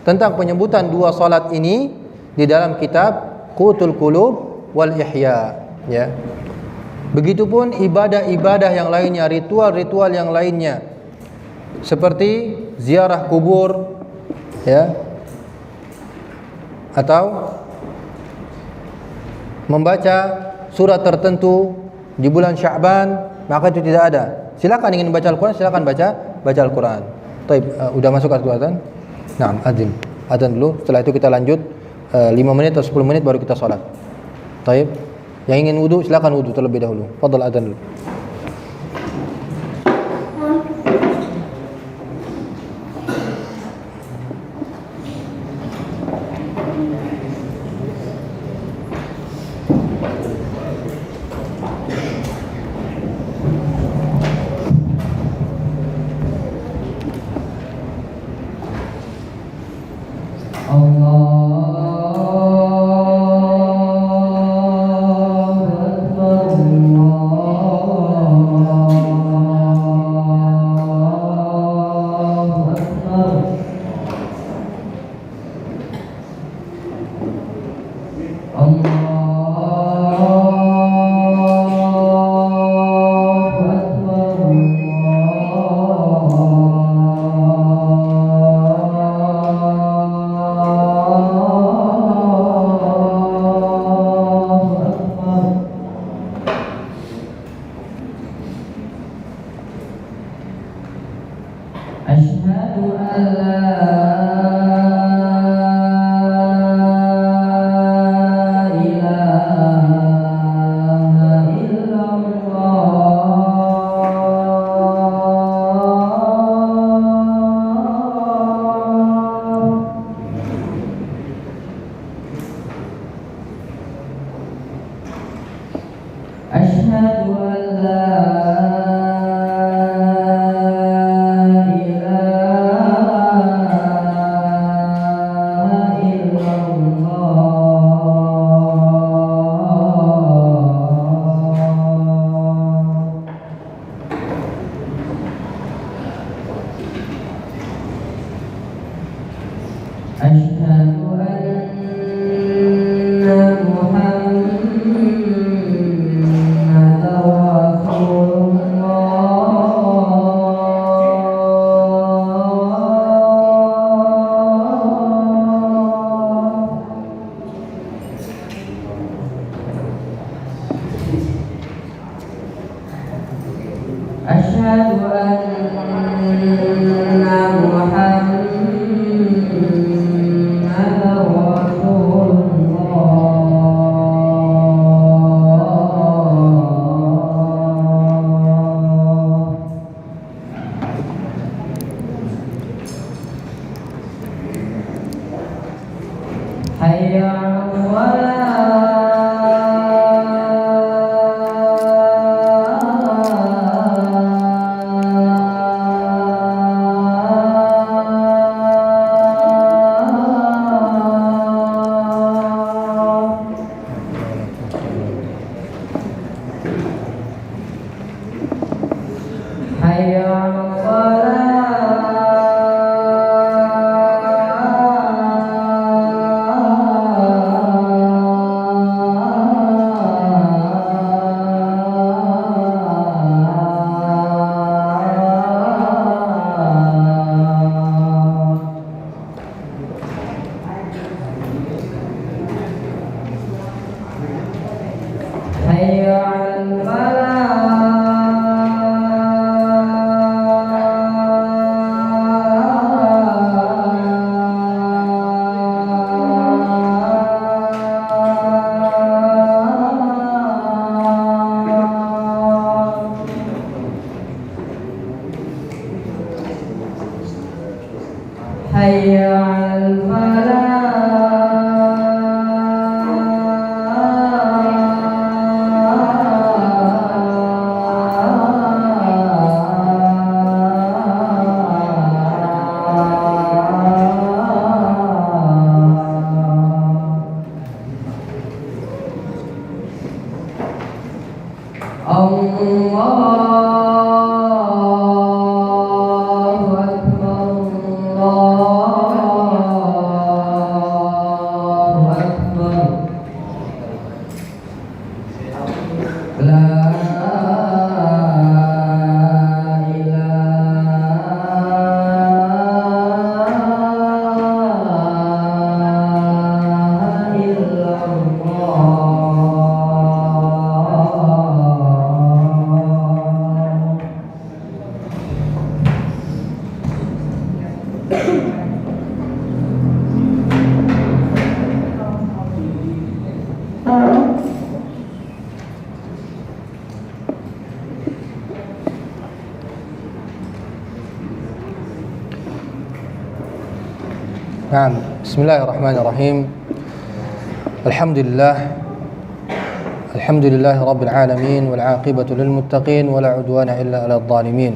A: tentang penyebutan dua salat ini di dalam kitab Qutul Qulub wal Ihya, ya. Begitupun ibadah-ibadah yang lainnya, ritual-ritual yang lainnya, seperti ziarah kubur, ya, atau membaca surat tertentu di bulan Sya'ban, maka itu tidak ada. Silakan ingin baca Al-Quran, silakan baca Al-Quran. Taib, udah masuk adzan? Nah, adzan dulu. Setelah itu kita lanjut 5 menit atau 10 menit baru kita sholat. Taib. Yang ingin wudu silakan wudu terlebih dahulu. Fadhal adzan dulu.
B: Allah
A: نعم. بسم الله الرحمن الرحيم. الحمد لله رب العالمين والعاقبة للمتقين ولا عدوان إلا على الظالمين.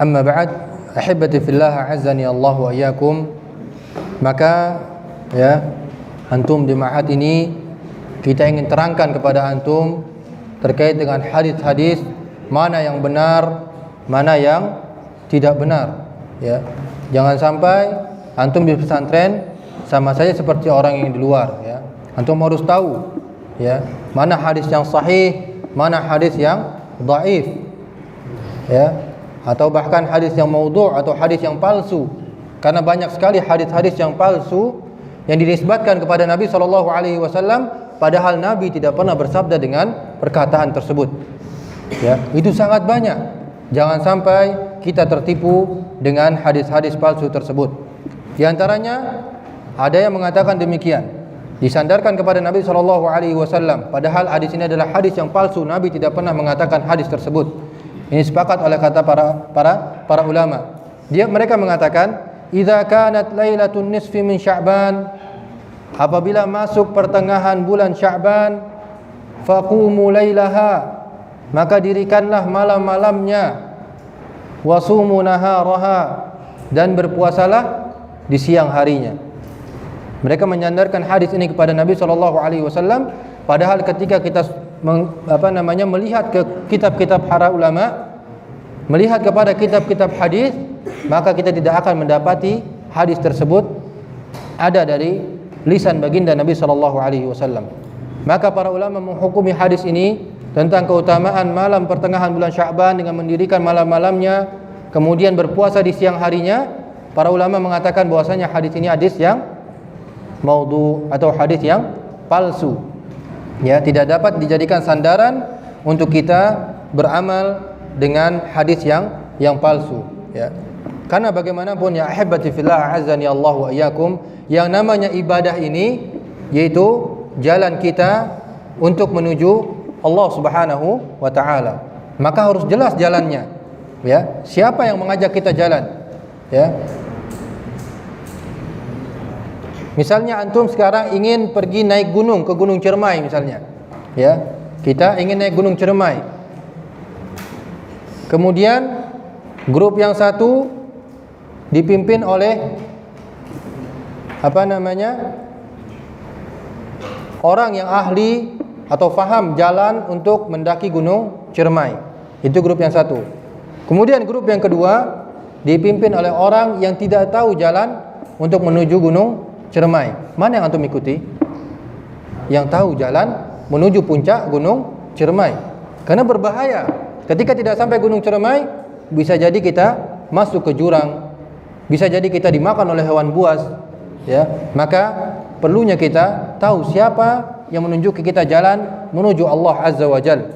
A: أما بعد، أحبتي في الله، أعزني الله وإياكم. Maka ya, antum di ma'had ini kita ingin terangkan kepada antum terkait dengan hadis-hadis mana yang benar, mana yang tidak benar, ya. Jangan sampai antum di pesantren sama saja seperti orang yang di luar, ya. Antum harus tahu, ya, mana hadis yang sahih, mana hadis yang dhaif, ya, atau bahkan hadis yang maudhu' atau hadis yang palsu. Karena banyak sekali hadis-hadis yang palsu yang dinisbatkan kepada Nabi SAW, padahal Nabi tidak pernah bersabda dengan perkataan tersebut. Ya, itu sangat banyak. Jangan sampai kita tertipu dengan hadis-hadis palsu tersebut. Di antaranya ada yang mengatakan demikian, disandarkan kepada Nabi SAW, padahal hadis ini adalah hadis yang palsu. Nabi tidak pernah mengatakan hadis tersebut. Ini sepakat oleh kata para ulama. Mereka mengatakan, idza kanat lailatun nisfi min Sya'ban, apabila masuk pertengahan bulan Sya'ban, faqumu lailaha, maka dirikanlah malam-malamnya, wasumu naharaha, dan berpuasalah di siang harinya. Mereka menyandarkan hadis ini kepada Nabi SAW, padahal ketika kita melihat ke kitab-kitab para ulama, melihat kepada kitab-kitab hadis, maka kita tidak akan mendapati hadis tersebut ada dari lisan baginda Nabi SAW. Maka para ulama menghukumi hadis ini tentang keutamaan malam pertengahan bulan Sya'ban dengan mendirikan malam-malamnya, kemudian berpuasa di siang harinya. Para ulama mengatakan bahwasanya hadis ini hadis yang maudhu' atau hadis yang palsu. Ya, tidak dapat dijadikan sandaran untuk kita beramal dengan hadis yang palsu, ya. Karena bagaimanapun ya ahibati fillah azani Allah wa iyyakum, yang namanya ibadah ini yaitu jalan kita untuk menuju Allah Subhanahu wa taala. Maka harus jelas jalannya. Ya, siapa yang mengajak kita jalan? Ya. Misalnya antum sekarang ingin pergi naik gunung ke Gunung Ciremai misalnya. Ya, kita ingin naik Gunung Ciremai. Kemudian grup yang satu dipimpin oleh orang yang ahli atau faham jalan untuk mendaki Gunung Ciremai. Itu grup yang satu. Kemudian grup yang kedua dipimpin oleh orang yang tidak tahu jalan untuk menuju Gunung Ciremai. Mana yang antum ikuti? Yang tahu jalan menuju puncak Gunung Ciremai. Karena berbahaya. Ketika tidak sampai Gunung Ciremai, bisa jadi kita masuk ke jurang, bisa jadi kita dimakan oleh hewan buas, ya. Maka perlunya kita tahu siapa yang menunjuki kita jalan menuju Allah Azza wa Jalla.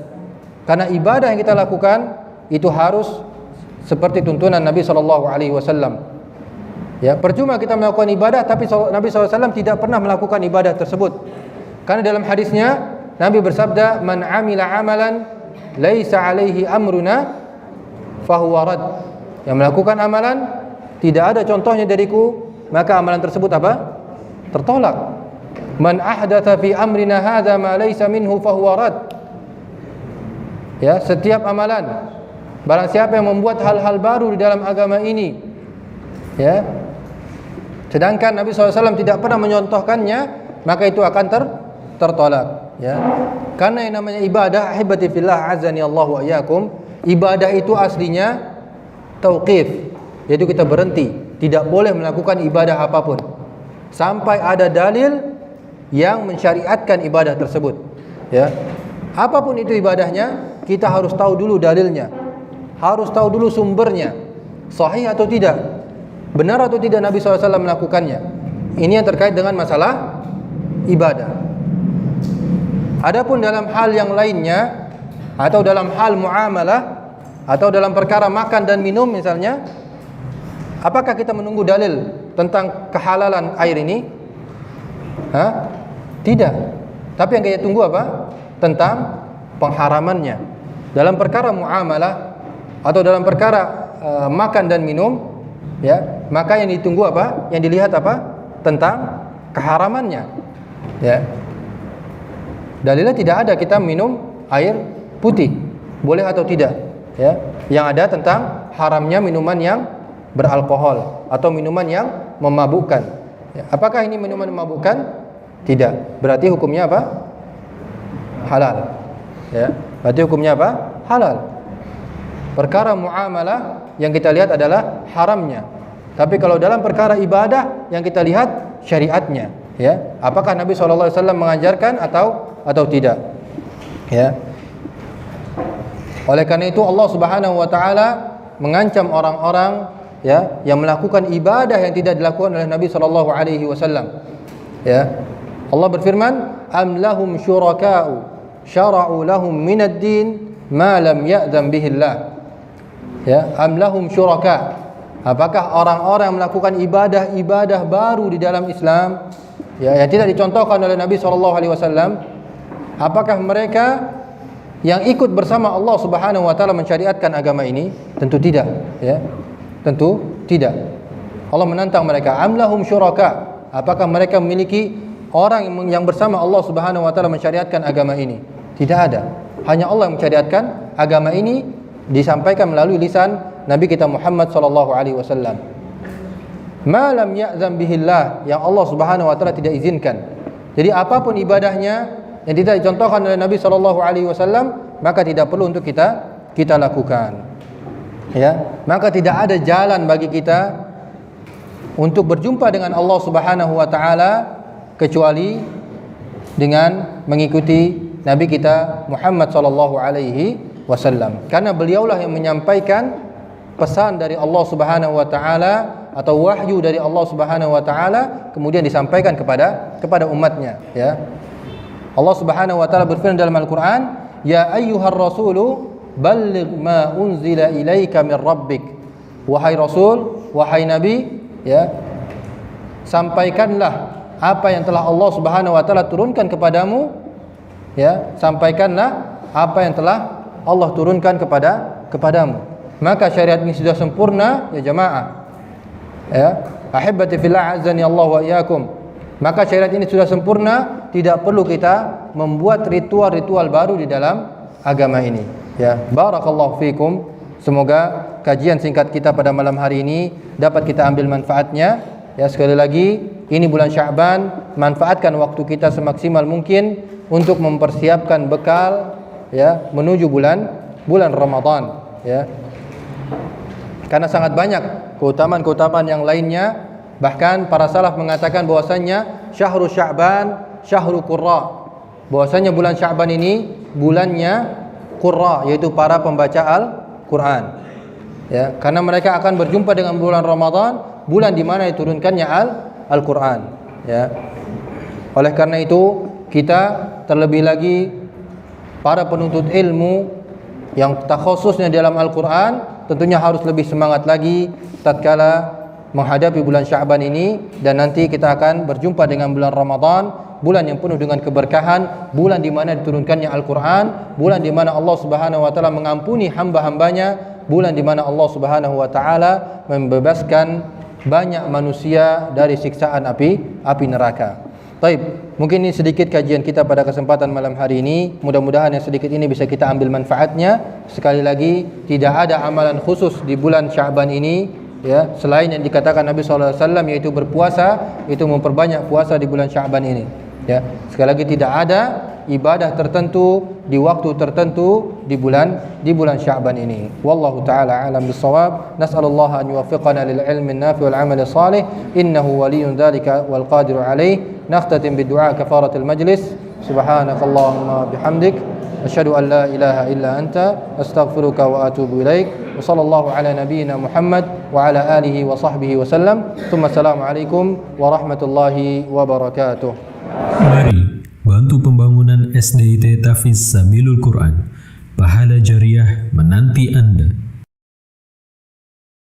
A: Karena ibadah yang kita lakukan itu harus seperti tuntunan Nabi SAW. Ya, percuma kita melakukan ibadah tapi Nabi SAW tidak pernah melakukan ibadah tersebut. Karena dalam hadisnya Nabi bersabda, "Man 'amila 'amalan laisa 'alaihi amruna fahuwa rad." Yang melakukan amalan tidak ada contohnya dariku, maka amalan tersebut apa? Tertolak. Man ahdatsa fi amrina hadza ma laisa minhu fahuwa rad. Ya, setiap amalan, barang siapa yang membuat hal-hal baru di dalam agama ini, ya, sedangkan Nabi SAW tidak pernah menyontohkannya, maka itu akan tertolak, ya. Karena yang namanya ibadah, ahibati fillah azani Allah wa iyyakum, ibadah itu aslinya tauqif, yaitu kita berhenti, tidak boleh melakukan ibadah apapun sampai ada dalil yang mensyariatkan ibadah tersebut, ya. Apapun itu ibadahnya, kita harus tahu dulu dalilnya, harus tahu dulu sumbernya, sahih atau tidak, benar atau tidak Nabi SAW melakukannya. Ini yang terkait dengan masalah ibadah. Adapun dalam hal yang lainnya, atau dalam hal muamalah, atau dalam perkara makan dan minum misalnya, apakah kita menunggu dalil tentang kehalalan air ini? Tidak. Tapi yang kita tunggu apa? Tentang pengharamannya. Dalam perkara muamalah atau dalam perkara makan dan minum, ya, maka yang ditunggu apa? Yang dilihat apa? Tentang keharamannya, ya. Dalilnya tidak ada kita minum air putih, boleh atau tidak, ya. Yang ada tentang haramnya minuman yang beralkohol atau minuman yang memabukkan, Ya, apakah ini minuman memabukkan? Tidak. Berarti hukumnya apa? Halal. Ya, berarti hukumnya apa? Halal. Perkara muamalah yang kita lihat adalah haramnya. Tapi kalau dalam perkara ibadah yang kita lihat syariatnya, ya. Apakah Nabi SAW mengajarkan atau tidak? Ya. Oleh karena itu Allah Subhanahu wa taala mengancam orang-orang, ya, yang melakukan ibadah yang tidak dilakukan oleh Nabi SAW. Ya. Allah berfirman, "Am lahum syuraka'u syara'u lahum minad din ma lam ya'zam bihi Allah." Ya, am lahum syuraka. Apakah orang-orang yang melakukan ibadah-ibadah baru di dalam Islam, ya, yang tidak dicontohkan oleh Nabi SAW, apakah mereka yang ikut bersama Allah Subhanahu wa taala mensyariatkan agama ini? Tentu tidak, ya. Tentu tidak. Allah menantang mereka, am lahum syuraka. Apakah mereka memiliki orang yang bersama Allah Subhanahu wa taala mensyariatkan agama ini? Tidak ada. Hanya Allah yang mensyariatkan agama ini, disampaikan melalui lisan Nabi kita Muhammad sallallahu alaihi wasallam. Ma lam ya'zam bihillah, yang Allah Subhanahu wa taala tidak izinkan. Jadi apapun ibadahnya yang tidak dicontohkan oleh Nabi sallallahu alaihi wasallam, maka tidak perlu untuk kita lakukan. Ya, maka tidak ada jalan bagi kita untuk berjumpa dengan Allah Subhanahu wa taala kecuali dengan mengikuti Nabi kita Muhammad sallallahu alaihi wasallam. Karena beliaulah yang menyampaikan pesan dari Allah Subhanahu wa taala atau wahyu dari Allah Subhanahu wa taala kemudian disampaikan kepada umatnya, ya. Allah Subhanahu wa taala berfirman dalam Al-Qur'an, "Ya ayyuhar rasulu balligh ma unzila ilaika min rabbik." Wahai Rasul, wahai Nabi, ya, sampaikanlah apa yang telah Allah Subhanahu wa taala turunkan kepadamu, ya, sampaikanlah apa yang telah Allah turunkan kepadamu. Maka syariat ini sudah sempurna, ya jamaah. Ya, ahibbati fillah azani Allah wa iyyakum. Maka syariat ini sudah sempurna, tidak perlu kita membuat ritual-ritual baru di dalam agama ini. Ya, barakallahu fikum. Semoga kajian singkat kita pada malam hari ini dapat kita ambil manfaatnya. Ya, sekali lagi, ini bulan Sya'ban, manfaatkan waktu kita semaksimal mungkin untuk mempersiapkan bekal, ya, menuju bulan Ramadan, ya. Karena sangat banyak keutamaan-keutamaan yang lainnya. Bahkan para salaf mengatakan bahwasannya syahrul Sya'ban syahrul qurra. Bahwasanya bulan Sya'ban ini bulannya qurra, yaitu para pembaca Al-Qur'an. Ya, karena mereka akan berjumpa dengan bulan Ramadan, bulan di mana diturunkannya Al-Qur'an, ya. Oleh karena itu, kita terlebih lagi para penuntut ilmu yang khususnya dalam Al-Qur'an tentunya harus lebih semangat lagi tatkala menghadapi bulan Sya'ban ini, dan nanti kita akan berjumpa dengan bulan Ramadan, bulan yang penuh dengan keberkahan, bulan di mana diturunkannya Al-Qur'an, bulan di mana Allah Subhanahu wa taala mengampuni hamba-hambanya, bulan di mana Allah Subhanahu wa taala membebaskan banyak manusia dari siksaan api neraka. Baik, mungkin ini sedikit kajian kita pada kesempatan malam hari ini. Mudah-mudahan yang sedikit ini bisa kita ambil manfaatnya. Sekali lagi, tidak ada amalan khusus di bulan Sya'ban ini, ya, selain yang dikatakan Nabi SAW, yaitu berpuasa, itu memperbanyak puasa di bulan Sya'ban ini, ya. Sekali lagi, tidak ada ibadah tertentu di waktu tertentu di bulan Sya'ban ini. Wallahu taala alam bissawab. Nas'alullaha an yuwaffiqana lil ilmi nafi wal amali salih, innahu waliyyun dzalika wal qadiru alaih. Nakhtatim bidu'a kafaratul majlis. Subhanakallahumma bihamdik, asyhadu an la ilaha illa anta, astaghfiruka wa atubu ilaik. Wa sallallahu ala nabiyyina Muhammad wa ala alihi wa sahbihi wa sallam. Tsumma assalamu alaikum warahmatullahi wabarakatuh.
B: Mari bantu pembangunan SDIT Tahfiz Sabilul Quran. Pahala jariah menanti Anda.